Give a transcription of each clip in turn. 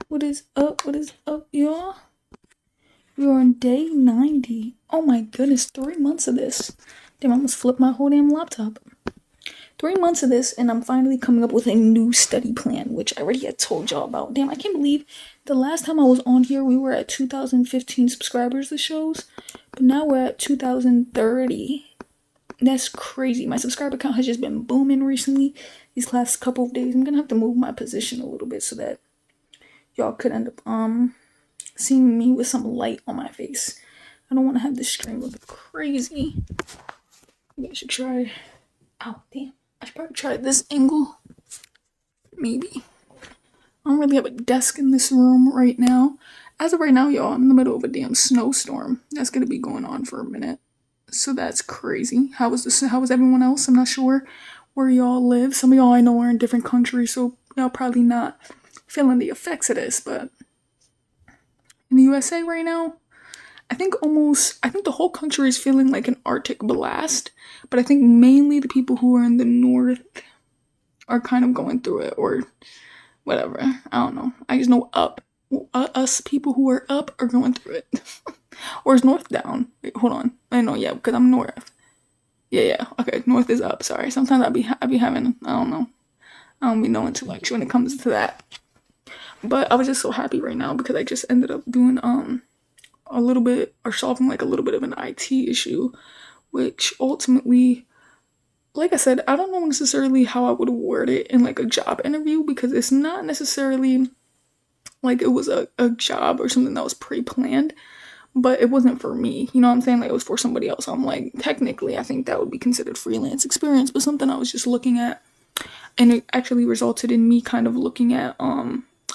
What is up? What is up, y'all? We're on day 90. Oh my goodness, 3 months of this. Damn, I almost flipped my whole damn laptop. 3 months of this, and I'm finally coming up with a new study plan, which I already had told y'all about. Damn, I can't believe the last time I was on here, we were at 2015 subscribers, the shows, but now we're at 2030. That's crazy. My subscriber count has just been booming recently. These last couple of days, I'm gonna have to move my position a little bit so that y'all could end up seeing me with some light on my face. I don't want to have this screen look crazy. Maybe I should try. Oh damn! I should probably try this angle. Maybe. I don't really have a desk in this room right now. As of right now, y'all, I'm in the middle of a damn snowstorm. That's gonna be going on for a minute. So that's crazy. How was everyone else? I'm not sure where y'all live. Some of y'all I know are in different countries, so y'all probably not feeling the effects of this, but in the USA right now, I think the whole country is feeling like an Arctic blast, but I think mainly the people who are in the north are kind of going through it or whatever. I don't know. I just know us people who are up are going through it. Or is north down? Wait, hold on. I know, yeah, because I'm north. Yeah. Okay, north is up. Sorry. Sometimes I be having, I don't know. I don't be knowing too much when it comes to that. But I was just so happy right now because I just ended up doing a little bit or solving like a little bit of an IT issue, which ultimately, like I said, I don't know necessarily how I would word it in like a job interview because it's not necessarily like it was a job or something that was pre-planned, but it wasn't for me. You know what I'm saying? Like it was for somebody else. I'm like, technically, I think that would be considered freelance experience, but something I was just looking at, and it actually resulted in me kind of looking at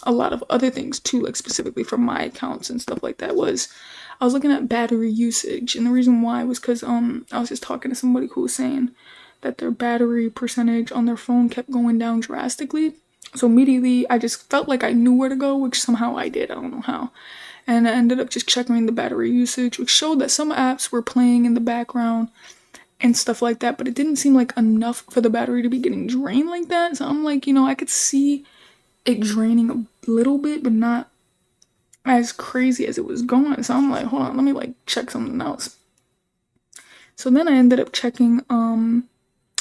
a lot of other things too, like specifically from my accounts and stuff like that. Was I was looking at battery usage, and the reason why was because I was just talking to somebody who was saying that their battery percentage on their phone kept going down drastically. So immediately I just felt like I knew where to go, which somehow I did. I don't know how. And I ended up just checking the battery usage, which showed that some apps were playing in the background and stuff like that, but it didn't seem like enough for the battery to be getting drained like that. So I'm like, I could see it draining a little bit, but not as crazy as it was going. So I'm like, hold on, let me like check something else. So then I ended up checking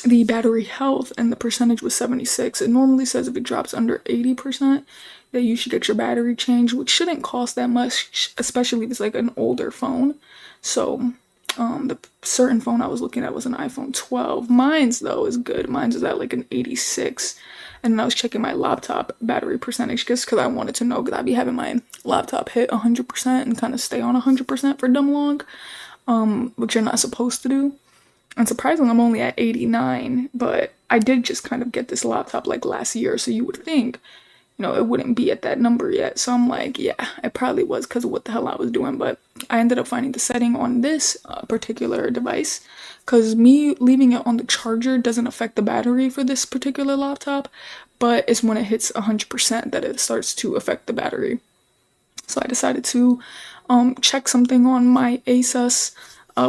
the battery health, and the percentage was 76. It normally says if it drops under 80% that you should get your battery changed, which shouldn't cost that much, especially if it's like an older phone. So the certain phone I was looking at was an iPhone 12. Mine's though is good. Mine's is at like an 86. And then I was checking my laptop battery percentage just because I wanted to know, because I'd be having my laptop hit 100% and kind of stay on 100% for dumb long, which you're not supposed to do. And surprisingly, I'm only at 89, but I did just kind of get this laptop like last year, so you would think, it wouldn't be at that number yet. So I'm like, yeah, it probably was because of what the hell I was doing, but I ended up finding the setting on this particular device, because me leaving it on the charger doesn't affect the battery for this particular laptop, but it's when it hits 100% that it starts to affect the battery. So I decided to check something on my Asus,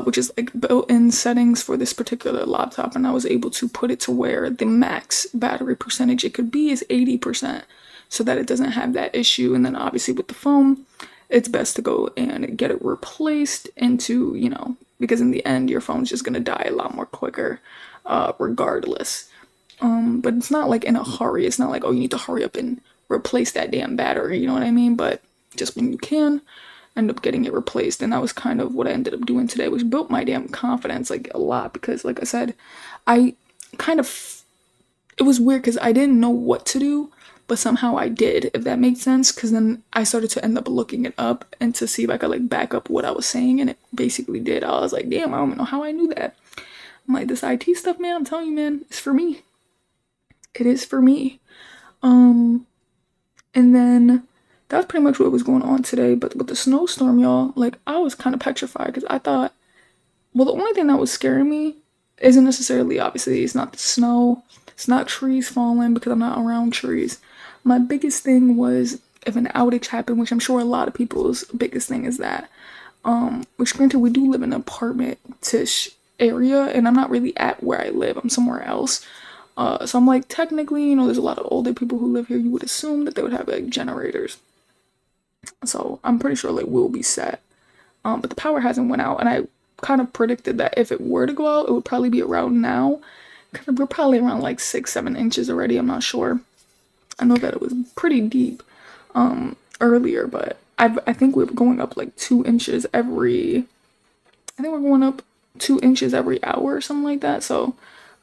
which is like built-in settings for this particular laptop, and I was able to put it to where the max battery percentage it could be is 80%, so that it doesn't have that issue. And then obviously with the phone, it's best to go and get it replaced because in the end your phone's just gonna die a lot more quicker, regardless. But it's not like in a hurry. It's not like, oh, you need to hurry up and replace that damn battery, you know what I mean? But just when you can, end up getting it replaced. And that was kind of what I ended up doing today, which built my damn confidence like a lot, because like I said, I kind of, it was weird because I didn't know what to do, but somehow I did, if that makes sense, because then I started to end up looking it up and to see if I could like back up what I was saying, and it basically did. I was like, damn, I don't know how I knew that. I'm like, this IT stuff, man, I'm telling you, man, it's for me. It is for me. And then that's pretty much what was going on today. But with the snowstorm, y'all, like I was kind of petrified because I thought, well, the only thing that was scaring me isn't necessarily, obviously, it's not the snow, it's not trees falling because I'm not around trees. My biggest thing was if an outage happened, which I'm sure a lot of people's biggest thing is that. Which granted, we do live in an apartment-ish area, and I'm not really at where I live, I'm somewhere else. So I'm like, technically, there's a lot of older people who live here. You would assume that they would have like generators. So I'm pretty sure like we'll be set. But the power hasn't went out, and I kind of predicted that if it were to go out, it would probably be around now. Cause we're probably around like 6-7 inches already. I'm not sure. I know that it was pretty deep earlier, but I think we're going up like 2 inches every. I think we're going up 2 inches every hour or something like that. So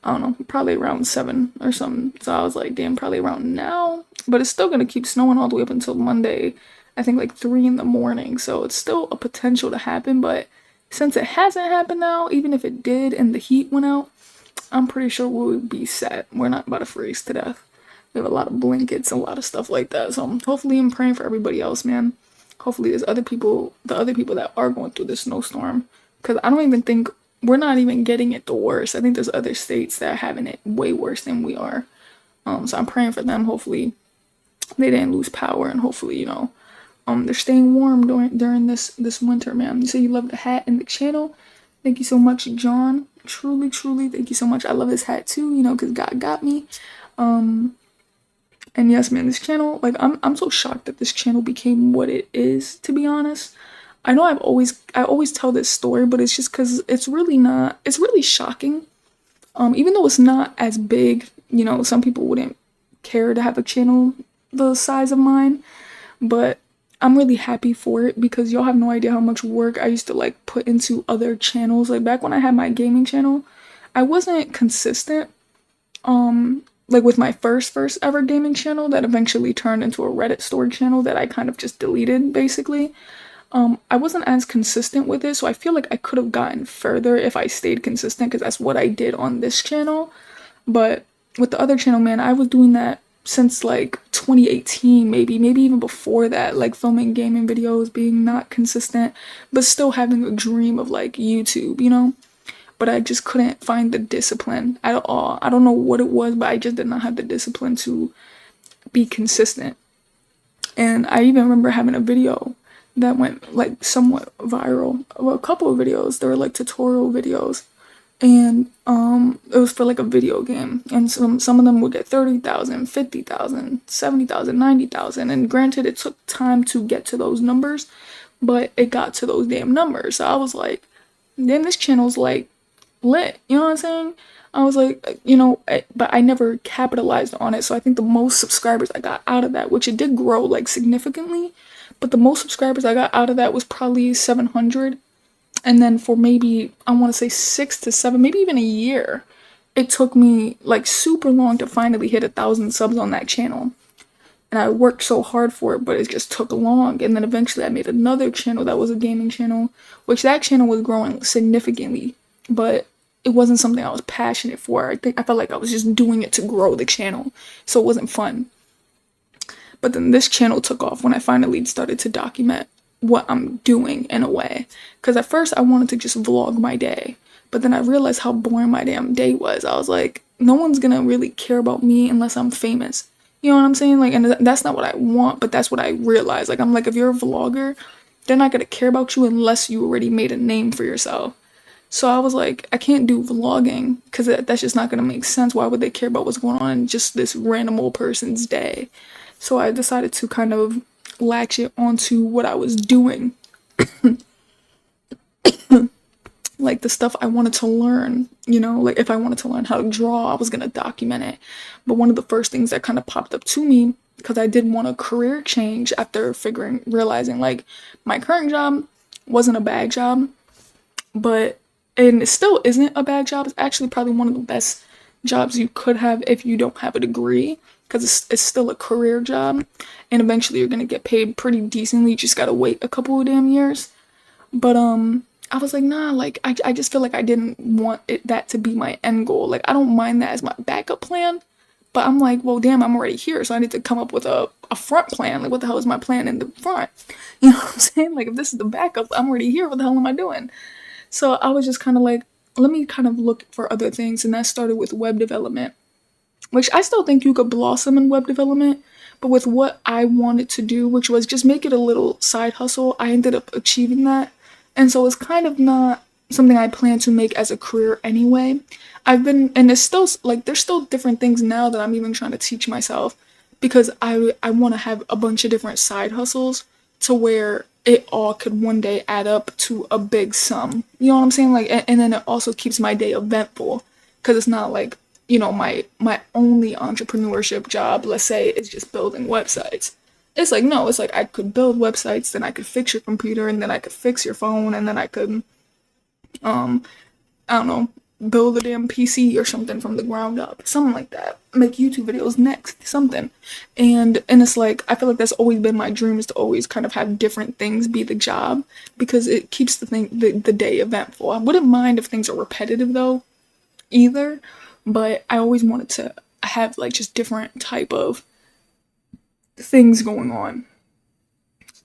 I don't know, probably around 7 or something. So I was like, damn, probably around now. But it's still gonna keep snowing all the way up until Monday. I think like 3 in the morning. So it's still a potential to happen. But since it hasn't happened now, even if it did and the heat went out, I'm pretty sure we'll be set. We're not about to freeze to death. We have a lot of blankets and a lot of stuff like that. So hopefully I'm praying for everybody else, man. Hopefully there's other people, the other people that are going through this snowstorm. Because I don't even think, we're not even getting it the worst. I think there's other states that are having it way worse than we are. So I'm praying for them. Hopefully they didn't lose power, and hopefully, they're staying warm during this winter, man. You say you love the hat and the channel. Thank you so much, John. Truly, truly, thank you so much. I love this hat too, because God got me. And yes, man, this channel, like, I'm so shocked that this channel became what it is, to be honest. I know I always tell this story, but it's just because it's really shocking. Even though it's not as big, some people wouldn't care to have a channel the size of mine, but I'm really happy for it because y'all have no idea how much work I used to like put into other channels. Like back when I had my gaming channel, I wasn't consistent. Like with my first ever gaming channel that eventually turned into a Reddit story channel that I kind of just deleted basically. I wasn't as consistent with it, so I feel like I could have gotten further if I stayed consistent because that's what I did on this channel. But with the other channel, man, I was doing that since like 2018, maybe even before that, like filming gaming videos, being not consistent, but still having a dream of like YouTube. But I just couldn't find the discipline at all. I don't know what it was, but I just did not have the discipline to be consistent. And I even remember having a video that went like somewhat viral. Well, a couple of videos, they were like tutorial videos. And it was for like a video game. And some of them would get 30,000, 50,000, 70,000, 90,000. And granted, it took time to get to those numbers, but it got to those damn numbers. So I was like, then this channel's like lit, you know what I'm saying? I was like, but I never capitalized on it. So I think the most subscribers I got out of that, which it did grow like significantly, but the most subscribers I got out of that was probably 700. And then for maybe, I want to say 6 to 7, maybe even a year, it took me like super long to finally hit 1,000 subs on that channel. And I worked so hard for it, but it just took long. And then eventually I made another channel that was a gaming channel, which that channel was growing significantly, but it wasn't something I was passionate for. I felt like I was just doing it to grow the channel, so it wasn't fun. But then this channel took off when I finally started to document what I'm doing in a way. Because at first I wanted to just vlog my day, but then I realized how boring my damn day was. I was like, no one's gonna really care about me unless I'm famous. You know what I'm saying? Like, and that's not what I want, but that's what I realized. Like, I'm like, if you're a vlogger, they're not gonna care about you unless you already made a name for yourself. So I was like, I can't do vlogging because that's just not gonna make sense. Why would they care about what's going on in just this random old person's day? So I decided to kind of latch it onto what I was doing. Like the stuff I wanted to learn, like if I wanted to learn how to draw, I was gonna document it. But one of the first things that kind of popped up to me, because I did want a career change after realizing like my current job wasn't a bad job, and it still isn't a bad job. It's actually probably one of the best jobs you could have if you don't have a degree, because it's still a career job, and eventually you're gonna get paid pretty decently. You just gotta wait a couple of damn years. But I was like, nah, like I just feel like I didn't want that to be my end goal. Like I don't mind that as my backup plan, but I'm like, well, damn, I'm already here, so I need to come up with a front plan. Like, what the hell is my plan in the front? You know what I'm saying? Like, if this is the backup, I'm already here. What the hell am I doing? So I was just kind of like, let me kind of look for other things, and that started with web development, which I still think you could blossom in web development, but with what I wanted to do, which was just make it a little side hustle, I ended up achieving that. And so it's kind of not something I plan to make as a career anyway. And it's still, like, there's still different things now that I'm even trying to teach myself, because I want to have a bunch of different side hustles to where it all could one day add up to a big sum. You know what I'm saying? Like, and then it also keeps my day eventful, because it's not like, my only entrepreneurship job, let's say, is just building websites. It's like, no, it's like I could build websites, then I could fix your computer, and then I could fix your phone, and then I could, um, I don't know, build a damn PC or something from the ground up, something like that. Make YouTube videos next, something. And it's like, I feel like that's always been my dream, is to always kind of have different things be the job, because it keeps the day eventful. I wouldn't mind if things are repetitive though, either, but I always wanted to have like just different type of things going on.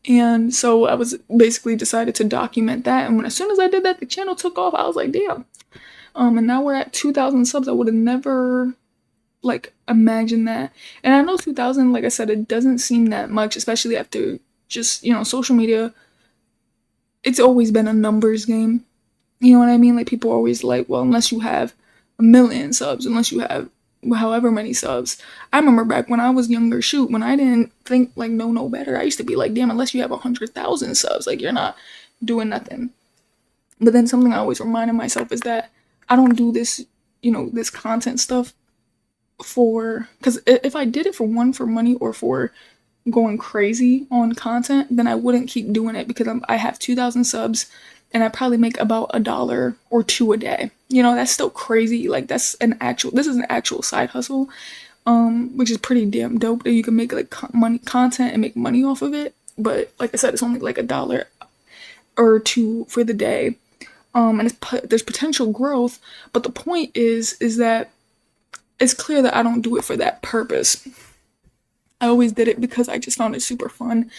And so I was basically decided to document that, and as soon as I did that, the channel took off. I was like, damn. And now we're at 2,000 subs. I would have never, like, imagined that. And I know 2,000, like I said, it doesn't seem that much, especially after just, social media. It's always been a numbers game. You know what I mean? Like, people are always like, well, unless you have 1,000,000 subs, unless you have however many subs. I remember back when I was younger, shoot, when I didn't think, like, no better, I used to be like, damn, unless you have 100,000 subs, like, you're not doing nothing. But then something I always reminded myself is that I don't do this, this content stuff because if I did it for money or for going crazy on content, then I wouldn't keep doing it, because I have 2,000 subs and I probably make about $1 or $2 a day. That's still crazy. Like, this is an actual side hustle, which is pretty damn dope, that you can make like content and make money off of it. But like I said, it's only like $1 or $2 for the day. And there's potential growth, but the point is that it's clear that I don't do it for that purpose. I always did it because I just found it super fun,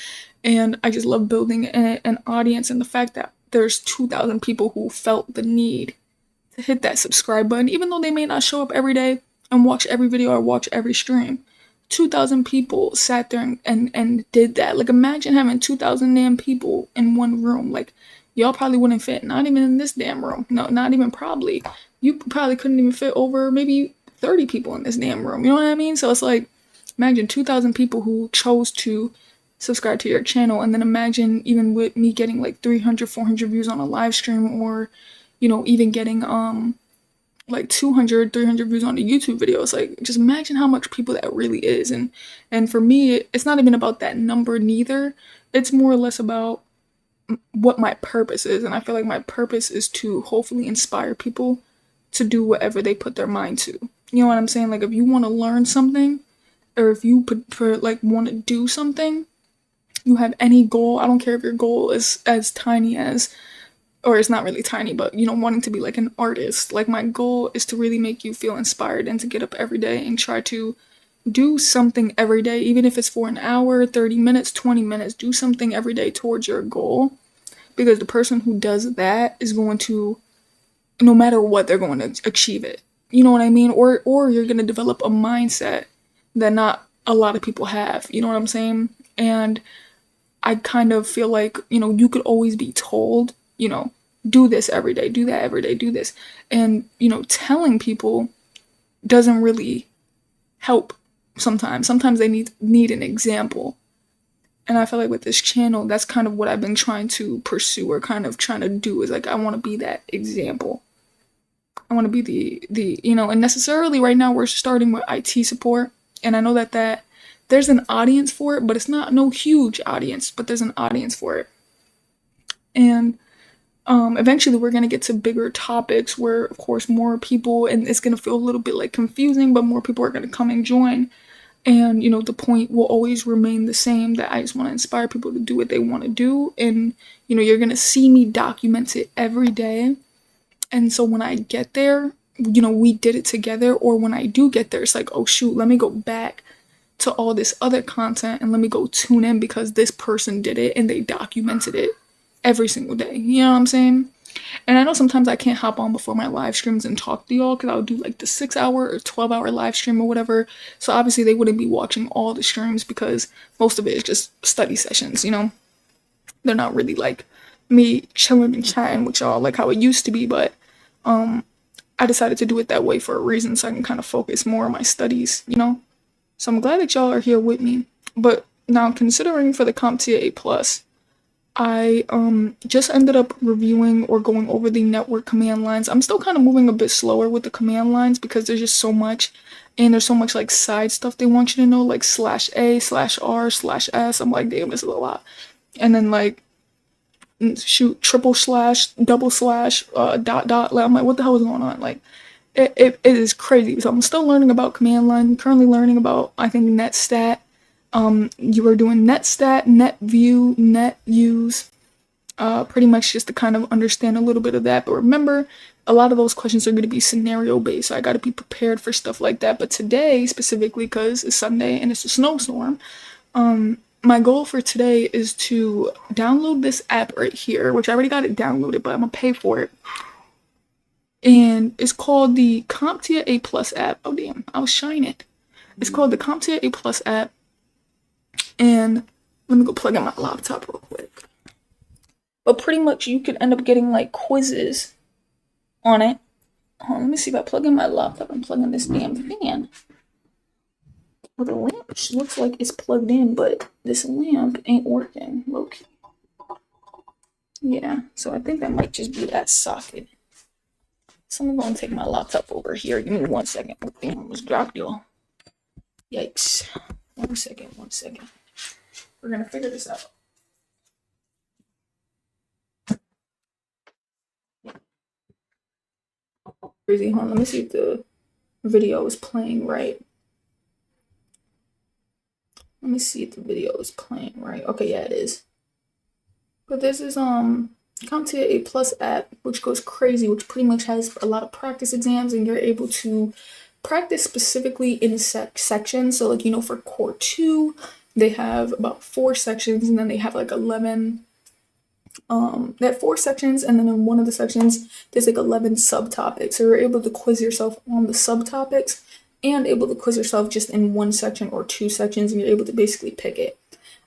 and I just love building an audience, and the fact that there's 2,000 people who felt the need to hit that subscribe button, even though they may not show up every day and watch every video or watch every stream. 2,000 people sat there and did that. Like, imagine having 2,000 damn people in one room. Like, y'all probably wouldn't fit, not even in this damn room. No, not even probably. You probably couldn't even fit over maybe 30 people in this damn room. You know what I mean? So it's like, imagine 2,000 people who chose to subscribe to your channel, and then imagine even with me getting like 300, 400 views on a live stream, or, even getting, like 200, 300 views on a YouTube video. It's like, just imagine how much people that really is. And for me, it's not even about that number neither. It's more or less about what my purpose is, and I feel like my purpose is to hopefully inspire people to do whatever they put their mind to. You know what I'm saying? Like, if you want to learn something, or if you want to do something, you have any goal, I don't care if your goal is as tiny as, or it's not really tiny, but wanting to be like an artist. Like, my goal is to really make you feel inspired and to get up every day and try to do something every day, even if it's for an hour, 30 minutes, 20 minutes, do something every day towards your goal. Because the person who does that is going to, no matter what, they're going to achieve it. You know what I mean? Or you're going to develop a mindset that not a lot of people have. You know what I'm saying? And I kind of feel like, you could always be told, do this every day, do that every day, do this. And, telling people doesn't really help sometimes. Sometimes they need an example. And I feel like with this channel, that's kind of what I've been trying to pursue, or kind of trying to do, is like, I want to be that example. I want to be the and necessarily right now we're starting with IT support. And I know that there's an audience for it, but it's not no huge audience, but there's an audience for it. And eventually we're going to get to bigger topics where, of course, more people, and it's going to feel a little bit like confusing, but more people are going to come and join. And, the point will always remain the same, that I just want to inspire people to do what they want to do. And, you're going to see me document it every day. And so when I get there, we did it together. Or when I do get there, it's like, oh, shoot, let me go back to all this other content and let me go tune in because this person did it and they documented it every single day. You know what I'm saying? And I know sometimes I can't hop on before my live streams and talk to y'all because I'll do like the 6-hour or 12-hour live stream or whatever. So obviously they wouldn't be watching all the streams because most of it is just study sessions, They're not really like me chilling and chatting with y'all like how it used to be, but I decided to do it that way for a reason, so I can kind of focus more on my studies, So I'm glad that y'all are here with me. But now, considering for the CompTIA A+, I just ended up reviewing or going over the network command lines. I'm still kind of moving a bit slower with the command lines because there's just so much, and there's so much like side stuff they want you to know, like /A/R/S. I'm like, damn, this is a lot. And then like shoot, triple slash, double slash, dot dot. Like, I'm like, what the hell is going on? Like, it is crazy. So I'm still learning about command line. I'm currently learning about, I think, netstat. You were doing netstat, netview, netuse, pretty much just to kind of understand a little bit of that. But remember, a lot of those questions are going to be scenario based, so I got to be prepared for stuff like that. But today, specifically, because it's Sunday and it's a snowstorm, my goal for today is to download this app right here, which I already got it downloaded, but I'm gonna pay for it. And it's called the CompTIA A Plus app. Oh damn, I was shining. It's called the CompTIA A Plus app. And let me go plug in my laptop real quick. But pretty much you could end up getting like quizzes on it. Let me see if I plug in my laptop and plug in this damn fan. Well, the lamp looks like it's plugged in, but this lamp ain't working. Low-key. Yeah, so I think that might just be that socket. So I'm gonna take my laptop over here. Give me 1 second. Oh, damn, I almost dropped y'all. Yikes. 1 second, 1 second. We're gonna figure this out. Crazy, huh? Let me see if the video is playing right. Let me see if the video is playing right. Okay, yeah, it is. But this is CompTIA A Plus app, which goes crazy, which pretty much has a lot of practice exams, and you're able to practice specifically in sections. So, like, you know, for Core 2, they have about 4 sections, and then they have like 11. They have 4 sections, and then in one of the sections, there's like 11 subtopics. So you're able to quiz yourself on the subtopics and able to quiz yourself just in 1 section or 2 sections, and you're able to basically pick it.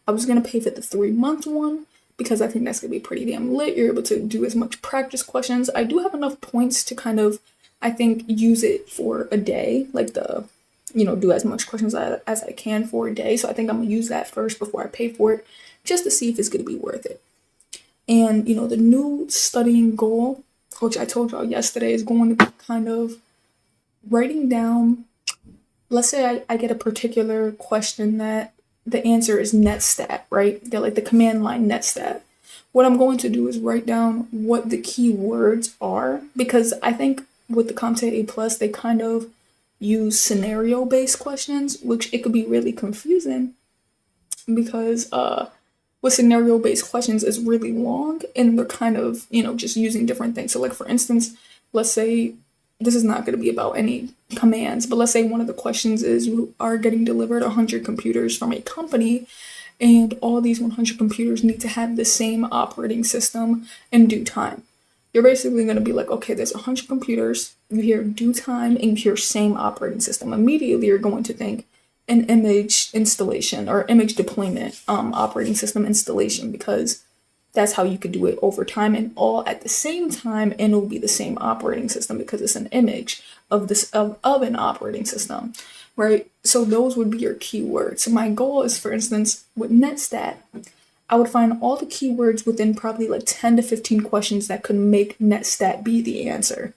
I was gonna pay for the 3-month one because I think that's gonna be pretty damn lit. You're able to do as much practice questions. I do have enough points to kind of, I think, use it for a day, like do as much questions as I can for a day. So I think I'm gonna use that first before I pay for it, just to see if it's gonna be worth it. And, the new studying goal, which I told y'all yesterday, is going to be kind of writing down, let's say I get a particular question that the answer is netstat, right? They're like the command line netstat. What I'm going to do is write down what the key words are, because I think with the CompTIA A Plus, they kind of use scenario-based questions, which it could be really confusing because with scenario-based questions is really long and they're kind of, just using different things. So like, for instance, let's say this is not going to be about any commands, but let's say one of the questions is you are getting delivered 100 computers from a company, and all these 100 computers need to have the same operating system in due time. You're basically going to be like, okay, there's 100 computers, you hear due time, and you hear same operating system. Immediately, you're going to think an image installation or image deployment operating system installation, because that's how you could do it over time and all at the same time, and it'll be the same operating system because it's an image of an operating system, right? So those would be your keywords. So my goal is, for instance, with netstat, I would find all the keywords within probably like 10 to 15 questions that could make netstat be the answer.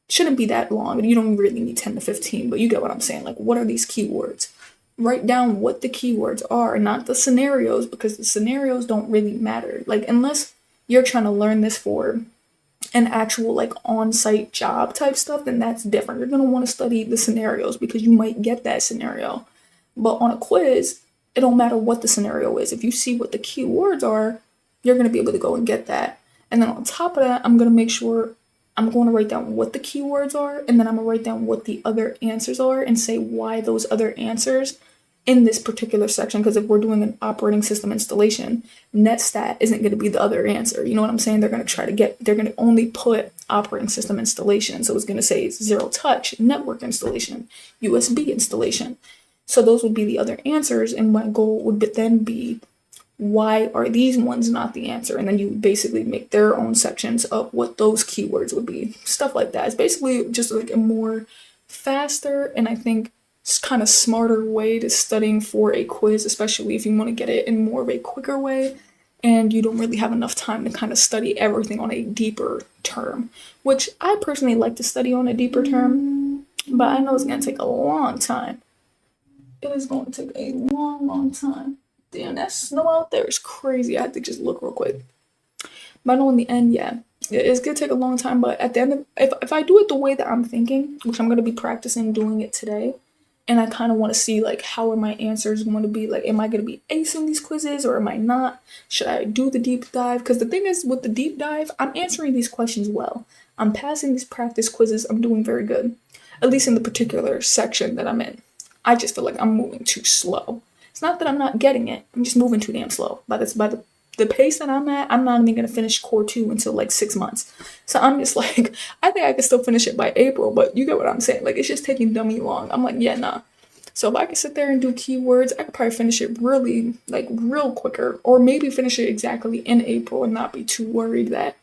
Shouldn't be that long, and you don't really need 10 to 15, but you get what I'm saying. Like, what are these keywords? Write down what the keywords are, not the scenarios, because the scenarios don't really matter. Like, unless you're trying to learn this for an actual like on-site job type stuff, then that's different. You're going to want to study the scenarios because you might get that scenario. But on a quiz, it don't matter what the scenario is. If you see what the keywords are, you're going to be able to go and get that. And then on top of that, I'm going to make sure I'm going to write down what the keywords are, and then I'm going to write down what the other answers are and say why those other answers in this particular section. Because if we're doing an operating system installation, netstat isn't going to be the other answer. You know what I'm saying? They're going to only put operating system installation. So it's going to say zero touch, network installation, USB installation. So those would be the other answers. And my goal would then be, why are these ones not the answer? And then you basically make their own sections of what those keywords would be. Stuff like that. It's basically just like a more faster and I think kind of smarter way to studying for a quiz, especially if you want to get it in more of a quicker way. and you don't really have enough time to kind of study everything on a deeper term, which I personally like to study on a deeper term, but I know it's going to take a long time. It is going to take a long, long time. Damn, that snow out there is crazy. I had to just look real quick. But I know in the end, yeah, it's gonna take a long time. But at the end of, if I do it the way that I'm thinking, which I'm gonna be practicing doing it today, and I kind of want to see like how are my answers going to be. Like, am I gonna be acing these quizzes or am I not? Should I do the deep dive? Because the thing is, with the deep dive, I'm answering these questions well. I'm passing these practice quizzes. I'm doing very good, at least in the particular section that I'm in. I just feel like I'm moving too slow. It's not that I'm not getting it. I'm just moving too damn slow. By the pace that I'm at, I'm not even gonna finish core 2 until like 6 months. So I'm just like, I think I can still finish it by April, but you get what I'm saying. Like, it's just taking dummy long. I'm like, yeah, nah. So if I could sit there and do keywords, I could probably finish it really, like, real quicker, or maybe finish it exactly in April and not be too worried that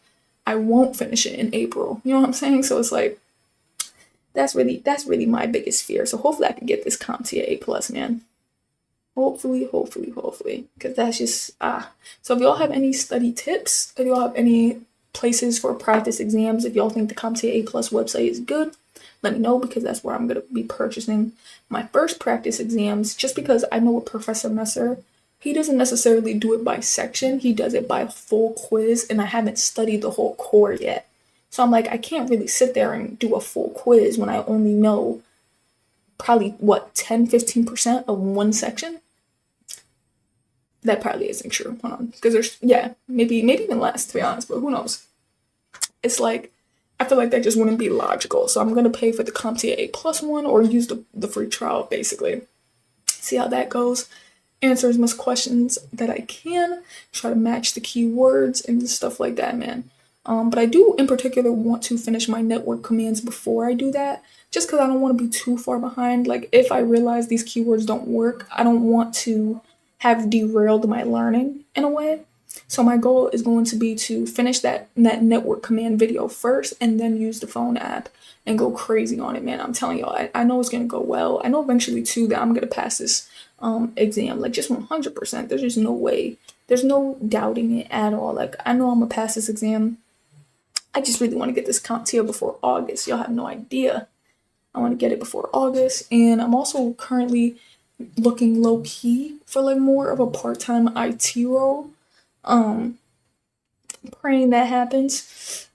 I won't finish it in April. You know what I'm saying? So it's like, that's really my biggest fear. So hopefully I can get this CompTIA A plus, man. Hopefully, because that's just So if y'all have any study tips, if y'all have any places for practice exams, if y'all think the CompTIA A plus website is good, let me know, because that's where I'm gonna be purchasing my first practice exams. Just because I know with Professor Messer, he doesn't necessarily do it by section, he does it by full quiz, and I haven't studied the whole core yet. So I'm like, I can't really sit there and do a full quiz when I only know probably, what, 10-15% of one section? That probably isn't true. Hold on. Because there's, yeah, maybe even less, to be honest, but who knows? It's like, I feel like that just wouldn't be logical. So I'm going to pay for the CompTIA A plus one, or use the free trial, basically. See how that goes. Answer as much questions that I can. Try to match the keywords and stuff like that, man. But I do, in particular, want to finish my network commands before I do that. Just because I don't want to be too far behind. Like, if I realize these keywords don't work, I don't want to have derailed my learning in a way. So my goal is going to be to finish that network command video first, and then use the phone app and go crazy on it, man. I'm telling y'all, I know it's going to go well. I know eventually, too, that I'm going to pass this exam, like, just 100%. There's just no way. There's no doubting it at all. Like, I know I'm going to pass this exam. I just really want to get this CompTIA before August. Y'all have no idea. I want to get it before August. And I'm also currently looking low-key for like more of a part-time IT role. Praying that happens.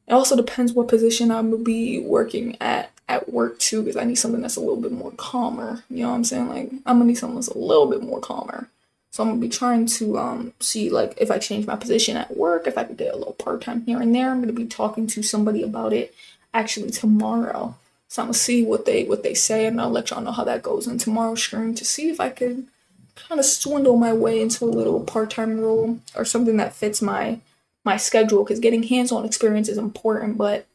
It also depends what position I'm gonna be working at work too, because I need something that's a little bit more calmer. You know what I'm saying? Like, I'm gonna need something that's a little bit more calmer. So I'm gonna be trying to see, like, if I change my position at work, if I could get a little part-time here and there. I'm gonna be talking to somebody about it actually tomorrow. So I'm gonna see what they say, and I'll let y'all know how that goes in tomorrow's stream, to see if I could kind of swindle my way into a little part-time role or something that fits my schedule. Because getting hands-on experience is important, but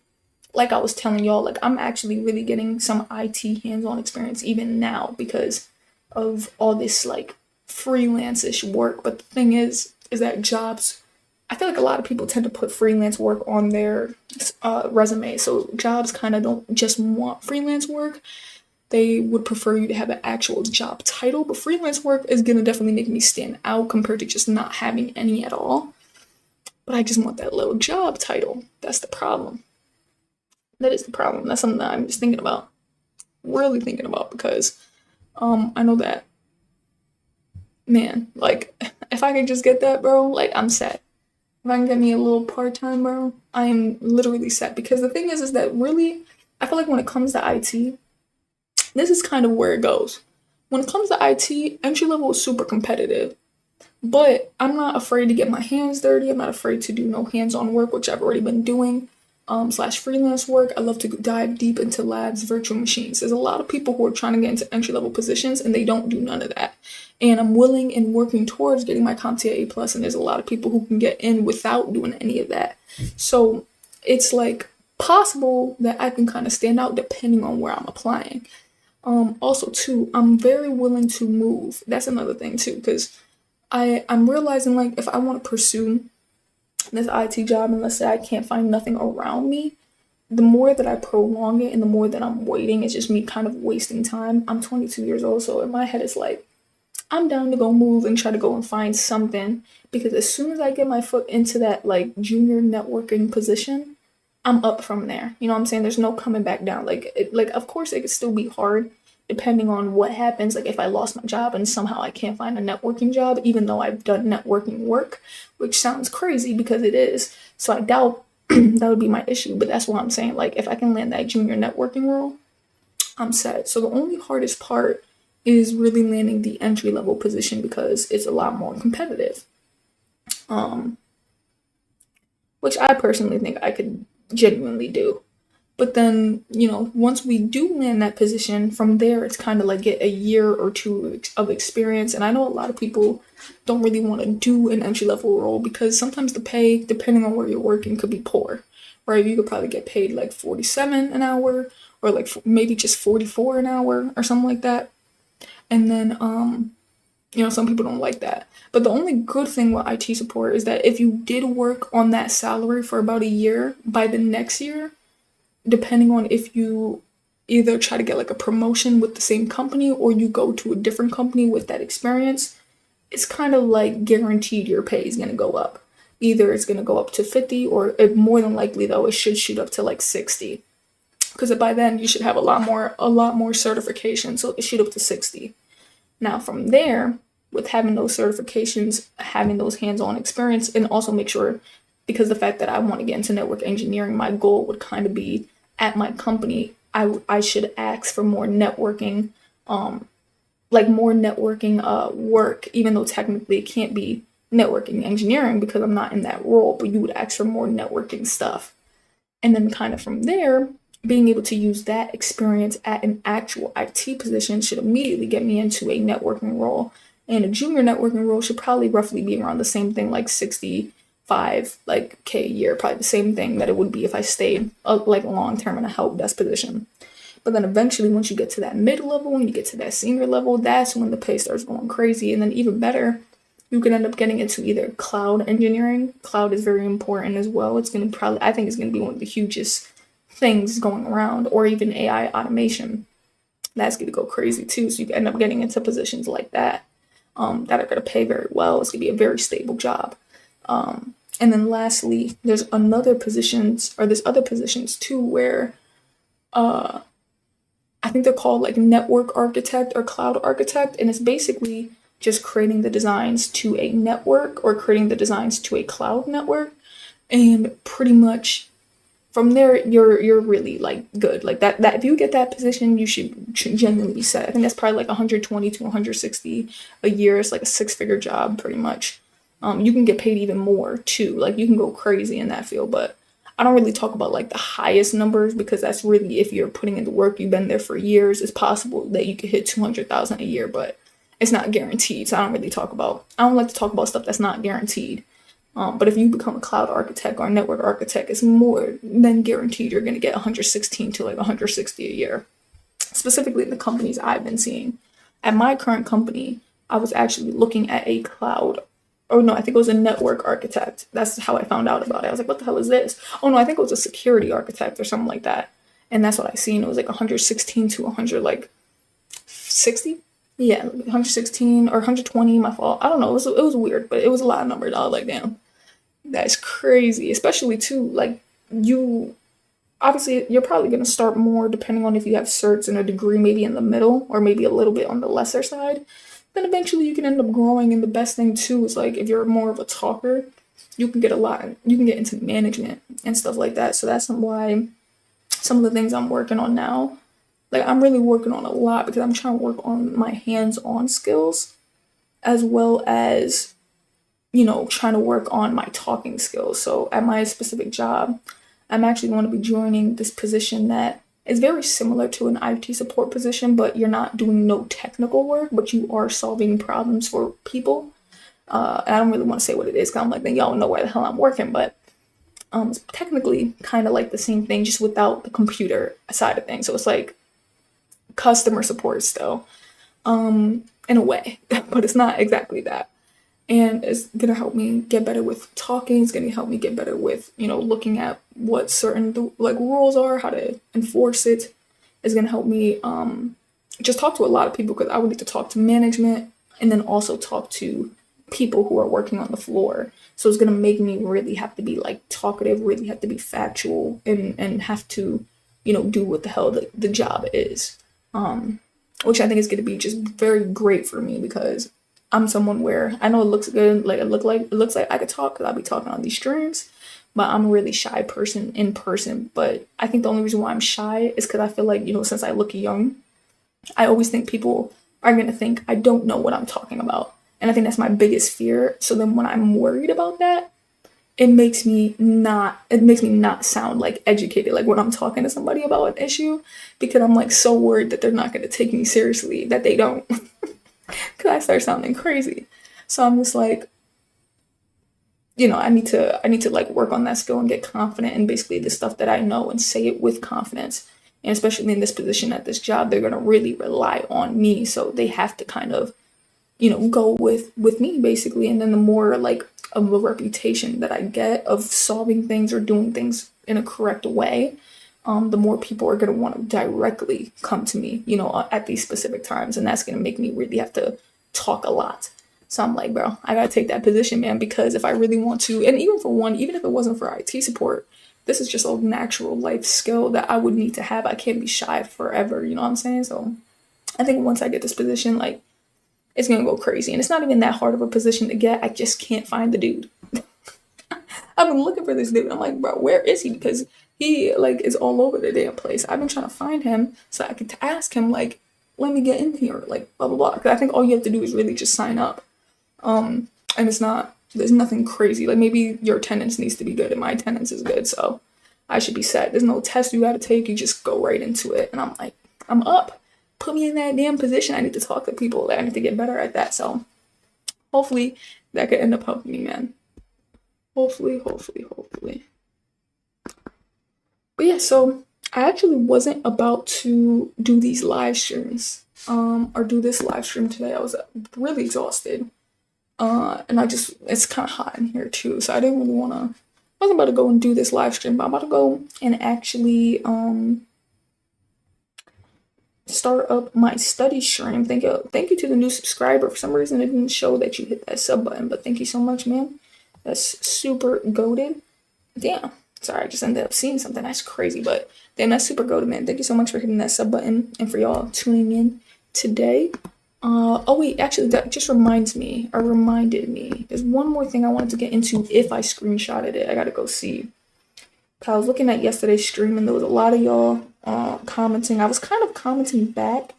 like I was telling y'all, like, I'm actually really getting some IT hands-on experience even now because of all this like freelance-ish work. But the thing is that jobs, I feel like a lot of people tend to put freelance work on their resume. So jobs kind of don't just want freelance work. They would prefer you to have an actual job title. But freelance work is going to definitely make me stand out compared to just not having any at all. But I just want that little job title. That's the problem. That is the problem. That's something that I'm just thinking about. Really thinking about, because I know that, man, like, if I could just get that, bro, like, I'm set. If I can get me a little part-time, bro, I am literally set. Because the thing is that really, I feel like when it comes to IT, this is kind of where it goes. When it comes to IT, entry level is super competitive. But I'm not afraid to get my hands dirty. I'm not afraid to do no hands-on work, which I've already been doing, / freelance work. I love to dive deep into labs, virtual machines. There's a lot of people who are trying to get into entry-level positions, and they don't do none of that. And I'm willing and working towards getting my CompTIA A plus, and there's a lot of people who can get in without doing any of that. So it's like possible that I can kind of stand out depending on where I'm applying. Also too, I'm very willing to move. That's another thing too, because I'm realizing, like, if I want to pursue this IT job, and let's say I can't find nothing around me, the more that I prolong it and the more that I'm waiting, it's just me kind of wasting time. I'm 22 years old, so in my head it's like, I'm down to go move and try to go and find something, because as soon as I get my foot into that like junior networking position, I'm up from there. You know what I'm saying? There's no coming back down. Like of course it could still be hard depending on what happens. Like if I lost my job and somehow I can't find a networking job, even though I've done networking work, which sounds crazy because it is. So I doubt that would be my issue. But that's what I'm saying. Like if I can land that junior networking role, I'm set. So the only hardest part is really landing the entry level position because it's a lot more competitive. Um, which I personally think I could genuinely do. But then, once we do land that position, from there it's kind of like get a year or two of experience. And I know a lot of people don't really want to do an entry level role because sometimes the pay, depending on where you're working, could be poor, right? You could probably get paid like 47 an hour or like maybe just 44 an hour or something like that. And then, some people don't like that. But the only good thing with IT support is that if you did work on that salary for about a year, by the next year, depending on if you either try to get like a promotion with the same company or you go to a different company with that experience, it's kind of like guaranteed your pay is going to go up. Either it's going to go up to 50 or more than likely though it should shoot up to like 60, because by then you should have a lot more certification, so it shoot up to 60. Now from there, with having those certifications, having those hands-on experience, and also make sure, because the fact that I want to get into network engineering, my goal would kind of be at my company, I should ask for more networking, work, even though technically it can't be networking engineering because I'm not in that role, but you would ask for more networking stuff. And then kind of from there, being able to use that experience at an actual IT position should immediately get me into a networking role. And a junior networking role should probably roughly be around the same thing, like 65 like K a year, probably the same thing that it would be if I stayed like long term in a help desk position. But then eventually, once you get to that mid level and you get to that senior level, that's when the pay starts going crazy. And then even better, you can end up getting into either cloud engineering. Cloud is very important as well. I think it's going to be one of the hugest things going around, or even AI automation. That's going to go crazy too. So you can end up getting into positions like that, that are going to pay very well. It's going to be a very stable job. And then lastly, there's other positions too where I think they're called like network architect or cloud architect, and it's basically just creating the designs to a network or creating the designs to a cloud network, and pretty much from there you're really like good. Like that if you get that position, you should genuinely be set. I think that's probably like 120 to 160 a year. It's like a six-figure job pretty much. You can get paid even more too. Like you can go crazy in that field, but I don't really talk about like the highest numbers because that's really if you're putting in the work, you've been there for years. It's possible that you could hit 200,000 a year, but it's not guaranteed. So I don't like to talk about stuff that's not guaranteed. But if you become a cloud architect or a network architect, it's more than guaranteed you're going to get 116 to like 160 a year. Specifically, the companies I've been seeing. At my current company, I was actually looking at a cloud. Oh no, I think it was a network architect. That's how I found out about it. I was like, what the hell is this? Oh no, I think it was a security architect or something like that. And that's what I seen. It was like 116 to 100, like 60. Yeah, 116 or 120. My fault. I don't know. It was weird, but it was a lot of numbers. I was like, damn, that's crazy. Especially too, like you. Obviously, you're probably gonna start more depending on if you have certs and a degree, maybe in the middle or maybe a little bit on the lesser side. Then eventually you can end up growing. And the best thing too is like if you're more of a talker, you can get into management and stuff like that. So that's why some of the things I'm working on now, like I'm really working on a lot because I'm trying to work on my hands-on skills as well as, trying to work on my talking skills. So at my specific job, I'm actually going to be joining this position that is very similar to an IT support position, but you're not doing no technical work, but you are solving problems for people. And I don't really want to say what it is because I'm like, then y'all know where the hell I'm working, but it's technically kind of like the same thing, just without the computer side of things. So it's like customer support still, in a way, but it's not exactly that. And it's gonna help me get better with talking. It's gonna help me get better with, looking at what certain like rules are, how to enforce it. It's gonna help me just talk to a lot of people because I would need to talk to management. and then also talk to people who are working on the floor. So it's gonna make me really have to be like talkative, really have to be factual, and have to, do what the hell the job is. Um, which I think is gonna be just very great for me because I'm someone where I know it looks good, like it looks like I could talk because I'll be talking on these streams, but I'm a really shy person in person. But I think the only reason why I'm shy is because I feel like, since I look young, I always think people are going to think I don't know what I'm talking about. And I think that's my biggest fear. So then when I'm worried about that, it makes me not sound like educated, like when I'm talking to somebody about an issue, because I'm like so worried that they're not going to take me seriously that they don't, because I start sounding crazy. So I'm just like, I need to like work on that skill and get confident in basically the stuff that I know and say it with confidence. And especially in this position at this job, they're gonna really rely on me. So they have to kind of, go with me basically. And then the more like of a reputation that I get of solving things or doing things in a correct way, the more people are gonna want to directly come to me, at these specific times. And that's gonna make me really have to talk a lot. So I'm like, bro, I gotta take that position, man, because if I really want to, and even for one, even if it wasn't for IT support, this is just a natural life skill that I would need to have. I can't be shy forever, you know what I'm saying? So I think once I get this position, like, it's gonna go crazy. And it's not even that hard of a position to get. I just can't find the dude. I've been looking for this dude. I'm like, bro, where is he? Because he like is all over the damn place. I've been trying to find him so I could ask him like, let me get in here, like blah blah blah. Because I think all you have to do is really just sign up. And there's nothing crazy. Like maybe your attendance needs to be good and my attendance is good, so I should be set. There's no test you gotta take. You just go right into it. And I'm like, I'm up. Put me in that damn position. I need to talk to people. I need to get better at that. So hopefully that could end up helping me, man. Hopefully, hopefully, hopefully. But yeah, so I actually wasn't about to do these live streams, or do this live stream today. I was really exhausted. And it's kind of hot in here too, so I didn't really want to, I wasn't about to go and do this live stream, but I'm about to go and actually, start up my study stream. Thank you to the new subscriber. For some reason, it didn't show that you hit that sub button, but thank you so much, man. That's super goated. Damn. Sorry, I just ended up seeing something. That's crazy, but damn, that's super goated, man. Thank you so much for hitting that sub button and for y'all tuning in today. Oh wait, actually that just reminded me. There's one more thing I wanted to get into if I screenshotted it. I gotta go see. I was looking at yesterday's stream and there was a lot of y'all commenting. I was kind of commenting back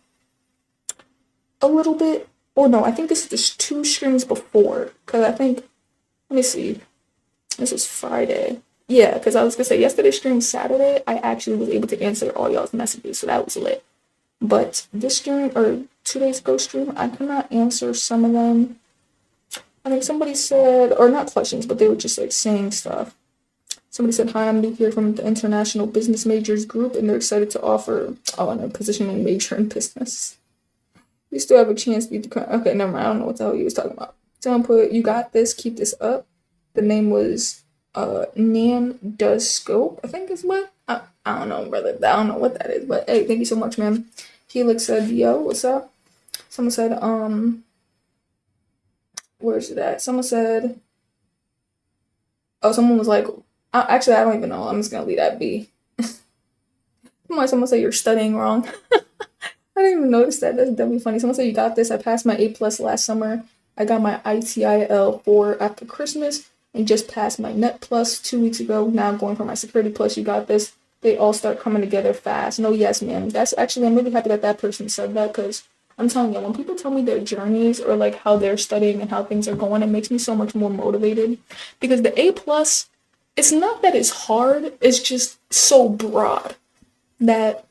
a little bit. Or no, I think this is just 2 streams before. Cause I think, let me see. This was Friday. Yeah, because I was gonna say yesterday's stream Saturday, I actually was able to answer all y'all's messages, so that was lit. But this stream, or 2 days ago stream, I could not answer some of them. I think somebody said, or not questions, but they were just like saying stuff. Somebody said, hi, I'm new here from the International Business Majors Group, and they're excited to offer, a positioning major in business. You still have a chance to be, okay, never mind, I don't know what the hell he was talking about. Someone put, you got this, keep this up. The name was, Nan Does Scope, I think is what, I don't know, brother, I don't know what that is, but hey, thank you so much, man. Helix said, yo, what's up? Someone said, where's it at? Someone said, someone was like, actually, I don't even know. I'm just gonna leave that be. Someone said you're studying wrong. I didn't even notice that. That's definitely funny. Someone said you got this. I passed my A+ last summer. I got my ITIL 4 after Christmas and just passed my Net Plus 2 weeks ago. Now I'm going for my Security Plus. You got this. They all start coming together fast. No, yes, man. That's actually, I'm really happy that person said that, because I'm telling you, when people tell me their journeys or like how they're studying and how things are going, it makes me so much more motivated, because the A+, it's not that it's hard, it's just so broad that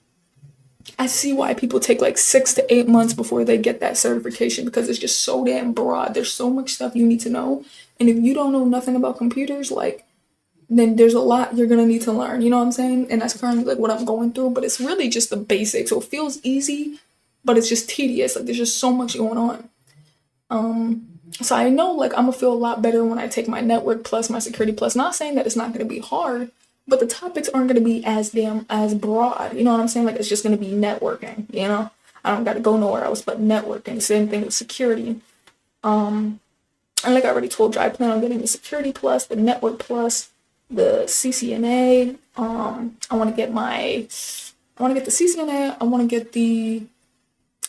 I see why people take like 6 to 8 months before they get that certification, because it's just so damn broad. There's so much stuff you need to know. And if you don't know nothing about computers, like, then there's a lot you're gonna need to learn, you know what I'm saying? And that's currently like what I'm going through, but it's really just the basics. So it feels easy, but it's just tedious. Like there's just so much going on. So I know like I'm gonna feel a lot better when I take my Network Plus, my Security Plus. Not saying that it's not gonna be hard, but the topics aren't gonna be as broad. You know what I'm saying? Like it's just gonna be networking, you know? I don't gotta go nowhere else but networking. Same thing with security. And like I already told you, I plan on getting the Security Plus, the Network Plus, the CCNA. I want to get the CCNA. I want to get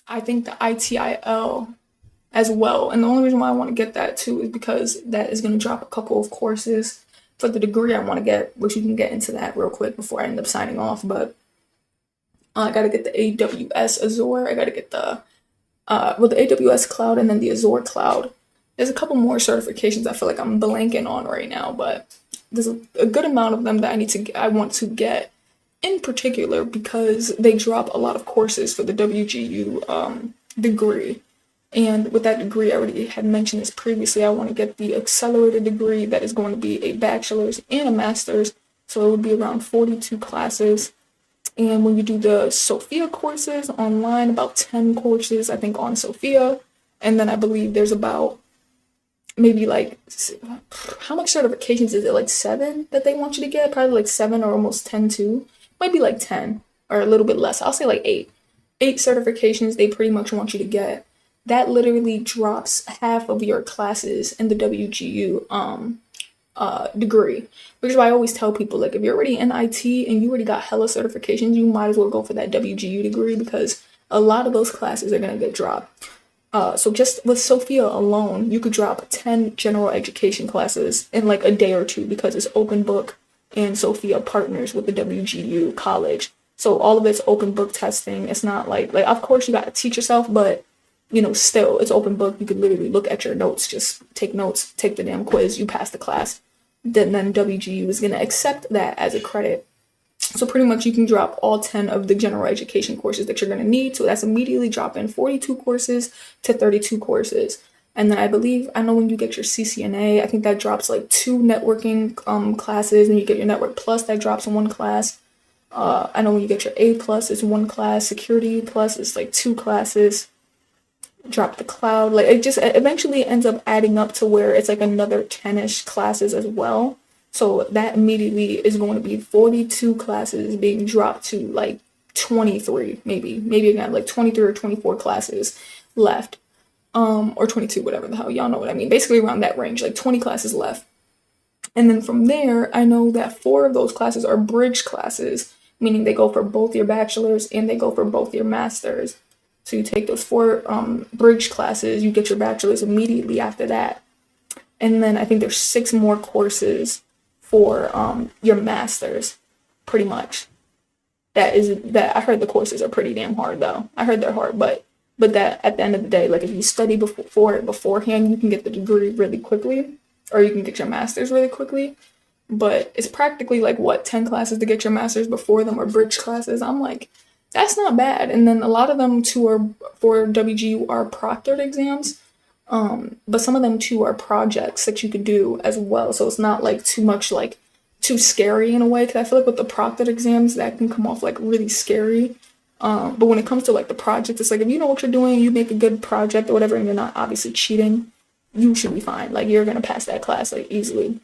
I think the ITIL as well. And the only reason why I want to get that too is because that is going to drop a couple of courses for the degree I want to get, which you can get into that real quick before I end up signing off. But I got to get the AWS Azure. I got to get the AWS Cloud and then the Azure Cloud. There's a couple more certifications I feel like I'm blanking on right now, but there's a good amount of them that I want to get in particular because they drop a lot of courses for the WGU degree. And with that degree, I already had mentioned this previously, I want to get the accelerated degree that is going to be a bachelor's and a master's. So it would be around 42 classes. And when you do the Sophia courses online, about 10 courses, I think, on Sophia. And then I believe there's about maybe like, how much certifications is it? Like 7 that they want you to get? Probably like 7 or almost 10 too. Might be like 10 or a little bit less. I'll say like 8. 8 certifications they pretty much want you to get. That literally drops half of your classes in the WGU degree, which is why I always tell people, like, if you're already in IT and you already got hella certifications, you might as well go for that WGU degree because a lot of those classes are going to get dropped. So just with Sophia alone, you could drop 10 general education classes in like a day or two because it's open book and Sophia partners with the WGU college. So all of it's open book testing. It's not like of course you got to teach yourself, but still it's open book. You could literally look at your notes, just take notes, take the damn quiz, you pass the class. Then WGU is going to accept that as a credit. So pretty much you can drop all 10 of the general education courses that you're going to need. So that's immediately dropping 42 courses to 32 courses. And then I know when you get your CCNA, I think that drops like 2 networking classes, and you get your Network Plus, that drops in 1 class. I know when you get your A Plus, it's 1 class. Security Plus is like 2 classes. Drop the cloud. Like it eventually ends up adding up to where it's like another 10-ish classes as well. So that immediately is going to be 42 classes being dropped to like 23, maybe again like 23 or 24 classes left, or 22, whatever the hell, y'all know what I mean. Basically around that range, like 20 classes left. And then from there, I know that 4 of those classes are bridge classes, meaning they go for both your bachelor's and they go for both your master's. So you take those 4 bridge classes, you get your bachelor's immediately after that. And then I think there's 6 more courses for your master's, pretty much. That I heard the courses are pretty damn hard though. I heard they're hard, but that at the end of the day, like if you study for it beforehand, you can get the degree really quickly, or you can get your master's really quickly. But it's practically like 10 classes to get your master's before them, or bridge classes. I'm like, that's not bad. And then a lot of them too are for WGU are proctored exams. But some of them too are projects that you could do as well. So it's not like too scary in a way. Cause I feel like with the proctored exams that can come off like really scary. But when it comes to like the project, it's like, if you know what you're doing, you make a good project or whatever, and you're not obviously cheating, you should be fine. Like you're going to pass that class like easily.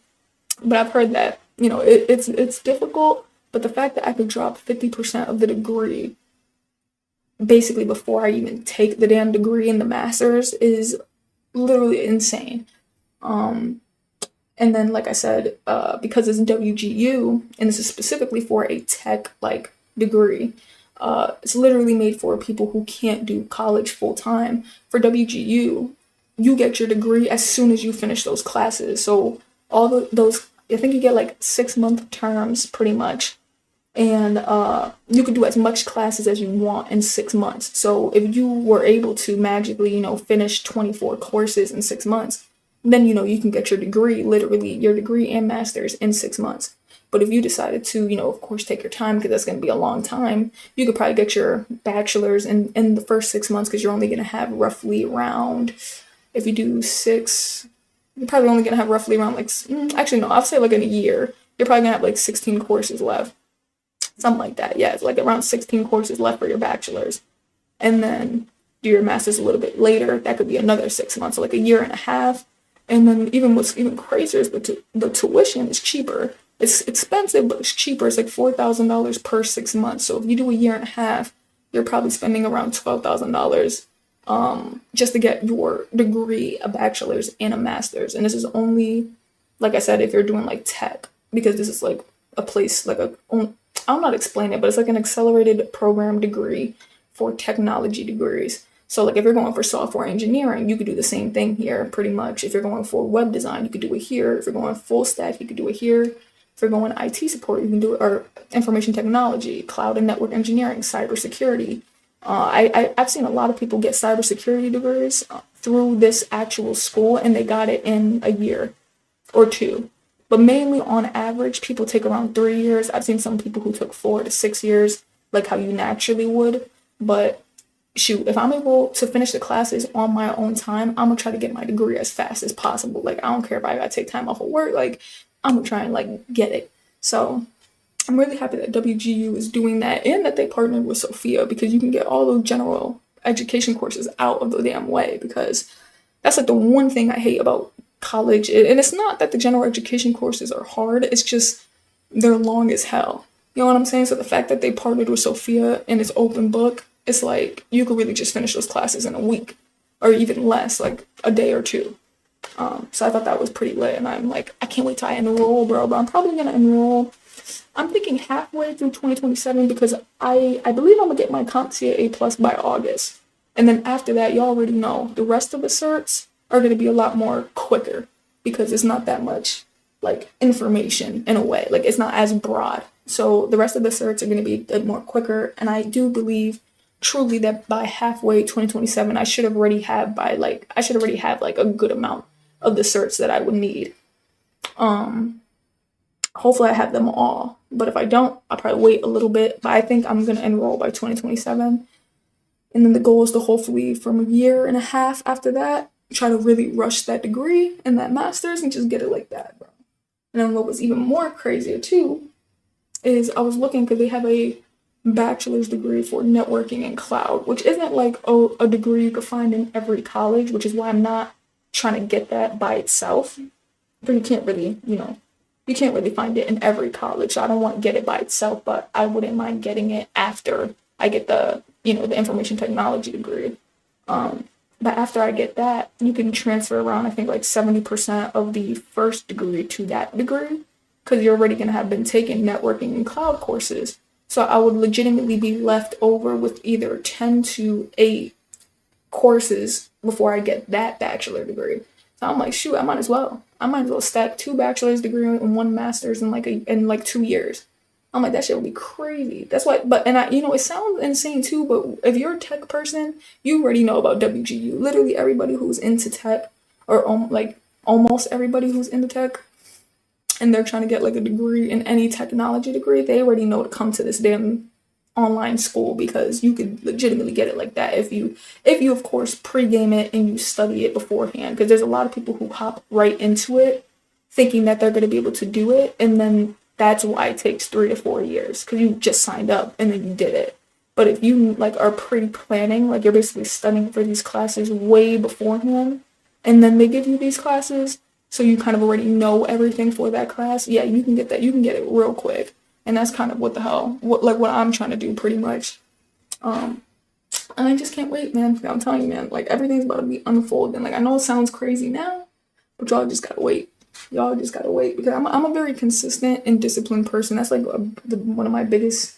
But I've heard that, it's difficult, but the fact that I could drop 50% of the degree basically before I even take the damn degree in the master's is literally insane. And then, like I said, because it's WGU and this is specifically for a tech like degree, it's literally made for people who can't do college full time. For WGU, you get your degree as soon as you finish those classes. So those, I think you get like 6-month terms pretty much. And you could do as much classes as you want in 6 months. So if you were able to magically, finish 24 courses in 6 months, then, you can get your degree, literally your degree and master's in 6 months. But if you decided to, of course, take your time, because that's going to be a long time, you could probably get your bachelor's in the first 6 months, because you're only going to have roughly around, if you do 6, you're probably only going to have roughly around actually, no, I'll say like in a year, you're probably going to have like 16 courses left. Something like that. Yeah, it's like around 16 courses left for your bachelor's. And then do your master's a little bit later. That could be another 6 months, so like a year and a half. And then what's even crazier is the tuition is cheaper. It's expensive, but it's cheaper. It's like $4,000 per 6 months. So if you do a year and a half, you're probably spending around $12,000 just to get your degree, a bachelor's and a master's. And this is only, like I said, if you're doing like tech, because this is like a place, like I'm not explaining it, but it's like an accelerated program degree for technology degrees. So like if you're going for software engineering, you could do the same thing here pretty much. If you're going for web design, you could do it here. If you're going full stack, you could do it here. If you're going IT support, you can do it, or information technology, cloud and network engineering, cybersecurity. I've seen a lot of people get cybersecurity degrees through this actual school, and they got it in a year or two. But mainly on average, people take around 3 years. I've seen some people who took 4 to 6 years, like how you naturally would. But shoot, if I'm able to finish the classes on my own time, I'm gonna try to get my degree as fast as possible. Like, I don't care if I gotta take time off of work, like, I'm gonna try and like get it. So I'm really happy that WGU is doing that, and that they partnered with Sophia, because you can get all those general education courses out of the damn way, because that's like the one thing I hate about college. And it's not that the general education courses are hard, it's just they're long as hell. You know what I'm saying? So the fact that they partnered with Sophia and it's open book, it's like you could really just finish those classes in a week or even less, like a day or two. So I thought that was pretty lit, and I'm like, I can't wait till I enroll, bro. But I'm probably gonna enroll. I'm thinking halfway through 2027, because I believe I'm gonna get my CompTIA A plus by August, and then after that, you already know the rest of the certs are gonna be a lot more quicker, because it's not that much like information in a way, like it's not as broad. So the rest of the certs are gonna be a more quicker, and I do believe truly that by halfway 2027, I should already have like a good amount of the certs that I would need. Hopefully I have them all, but if I don't, I'll probably wait a little bit. But I think I'm gonna enroll by 2027, and then the goal is to hopefully from a year and a half after that try to really rush that degree and that master's and just get it like that, bro. And then what was even more crazier too is I was looking, because they have a bachelor's degree for networking and cloud, which isn't like a degree you could find in every college, which is why I'm not trying to get that by itself. But you can't really, you can't really find it in every college. So I don't want to get it by itself, but I wouldn't mind getting it after I get the information technology degree. But after I get that, you can transfer around, I think like 70% of the first degree to that degree, because you're already going to have been taking networking and cloud courses. So I would legitimately be left over with either 10 to 8 courses before I get that bachelor degree. So I'm like, shoot, I might as well stack 2 bachelor's degrees and 1 master's in like 2 years. I'm like, that shit would be crazy. That's why, it sounds insane too, but if you're a tech person, you already know about WGU. Literally everybody who's into tech, or almost everybody who's into tech, and they're trying to get like a degree in any technology degree, they already know to come to this damn online school, because you could legitimately get it like that if you of course pregame it and you study it beforehand. Because there's a lot of people who hop right into it thinking that they're going to be able to do it, and then that's why it takes 3 to 4 years, because you just signed up and then you did it. But if you like are pre-planning, like you're basically studying for these classes way beforehand, and then they give you these classes, so you kind of already know everything for that class, yeah, you can get that. You can get it real quick. And that's kind of what I'm trying to do pretty much. And I just can't wait, man. I'm telling you, man, like everything's about to be unfolding. Like I know it sounds crazy now, but y'all just gotta wait. Y'all just gotta wait, because I'm a very consistent and disciplined person. That's like one of my biggest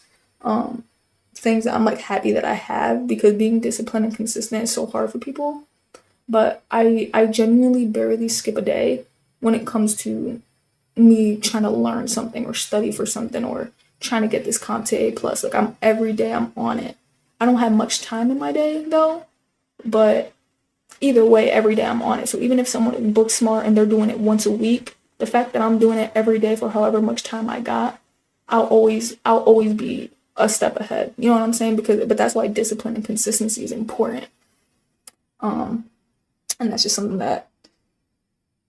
things that I'm like happy that I have, because being disciplined and consistent is so hard for people. But I genuinely barely skip a day when it comes to me trying to learn something or study for something or trying to get this CompTIA A plus. Like every day I'm on it. I don't have much time in my day though, but either way, every day I'm on it. So even if someone is book smart and they're doing it once a week, the fact that I'm doing it every day for however much time I got, I'll always be a step ahead. You know what I'm saying? But that's why discipline and consistency is important. And that's just something that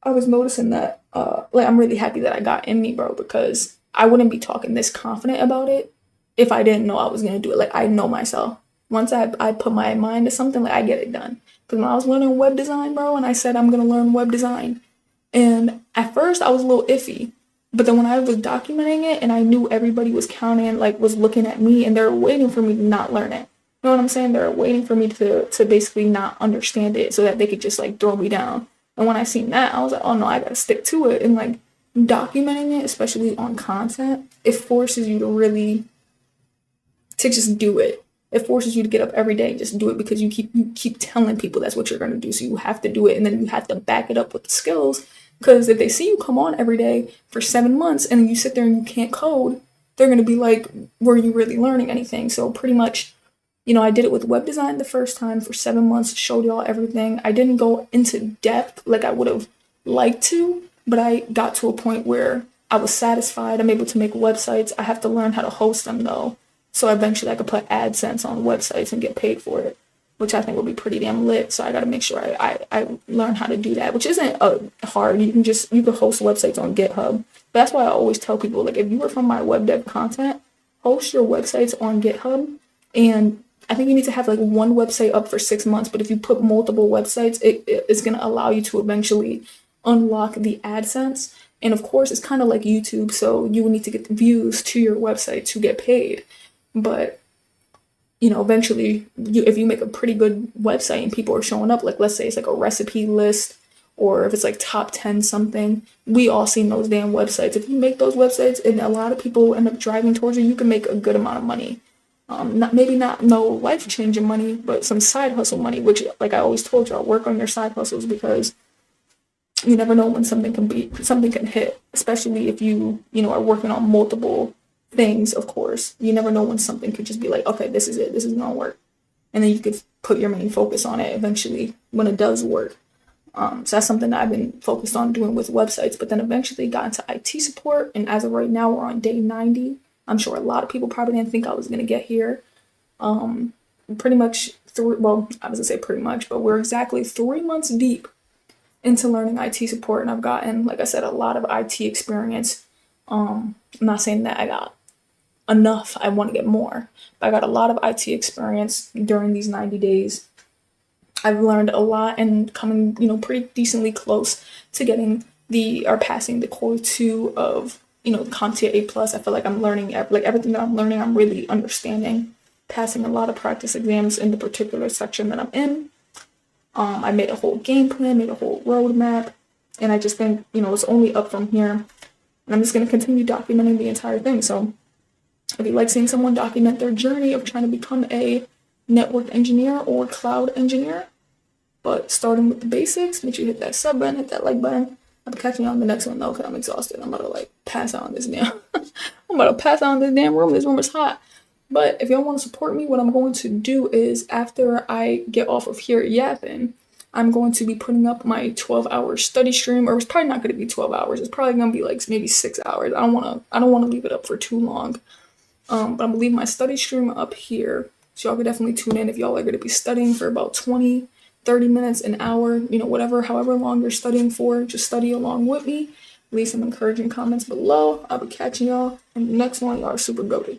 I was noticing that I'm really happy that I got in me, bro, because I wouldn't be talking this confident about it if I didn't know I was gonna do it. Like I know myself. Once I put my mind to something, like I get it done. Because when I was learning web design, bro, and I said I'm gonna learn web design, and at first I was a little iffy, but then when I was documenting it and I knew everybody was counting, like was looking at me and they're waiting for me to not learn it. know what I'm saying? They're waiting for me to basically not understand it so that they could just like throw me down. And when I seen that, I was like, oh no, I gotta stick to it. And like documenting it, especially on content, it forces you to really to just do it. It forces you to get up every day and just do it because you keep telling people that's what you're gonna do. So you have to do it, and then you have to back it up with the skills. Because if they see you come on every day for 7 months and you sit there and you can't code, they're gonna be like, were you really learning anything? So pretty much, I did it with web design the first time for 7 months, showed y'all everything. I didn't go into depth like I would have liked to, but I got to a point where I was satisfied. I'm able to make websites. I have to learn how to host them though. So eventually I could put AdSense on websites and get paid for it, which I think will be pretty damn lit. So I got to make sure I learn how to do that, which isn't hard. You can host websites on GitHub. But that's why I always tell people, like, if you are from my web dev content, host your websites on GitHub. And I think you need to have like one website up for 6 months. But if you put multiple websites, it's going to allow you to eventually unlock the AdSense. And of course, it's kind of like YouTube. So you will need to get the views to your website to get paid. But eventually, if you make a pretty good website and people are showing up, like let's say it's like a recipe list, or if it's like top 10 something, we all seen those damn websites. If you make those websites and a lot of people end up driving towards you can make a good amount of money. Not no life-changing money, but some side hustle money, which, like I always told y'all, work on your side hustles because you never know when something can hit, especially if you are working on multiple things. Of course, you never know when something could just be like, okay, this is it, this is gonna work, and then you could put your main focus on it eventually when it does work. So that's something that I've been focused on doing with websites, but then eventually got into IT support, and as of right now, we're on day 90. I'm sure a lot of people probably didn't think I was gonna get here. Pretty much I was gonna say pretty much, but we're exactly 3 months deep into learning IT support, and I've gotten, like I said, a lot of IT experience. I'm not saying that I got enough, I want to get more, but I got a lot of IT experience during these 90 days. I've learned a lot and coming, pretty decently close to getting passing the core 2 of, CompTIA A+. I feel like I'm learning, like everything that I'm learning, I'm really understanding, passing a lot of practice exams in the particular section that I'm in. I made a whole game plan, made a whole roadmap, and I just think, it's only up from here. And I'm just going to continue documenting the entire thing. So if you like seeing someone document their journey of trying to become a network engineer or cloud engineer, but starting with the basics, make sure you hit that sub button, hit that like button. I'll be catching you on the next one though, because I'm exhausted. I'm about to pass out in this damn I'm about to pass out in this damn room. This room is hot. But if y'all want to support me, what I'm going to do is after I get off of here yapping, I'm going to be putting up my 12-hour study stream, or it's probably not going to be 12 hours. It's probably going to be like maybe 6 hours. I don't want to leave it up for too long. But I'm going to leave my study stream up here. So y'all can definitely tune in if y'all are going to be studying for about 20, 30 minutes, an hour, however long you're studying for. Just study along with me. Leave some encouraging comments below. I'll be catching y'all in the next one. Y'all are super goated.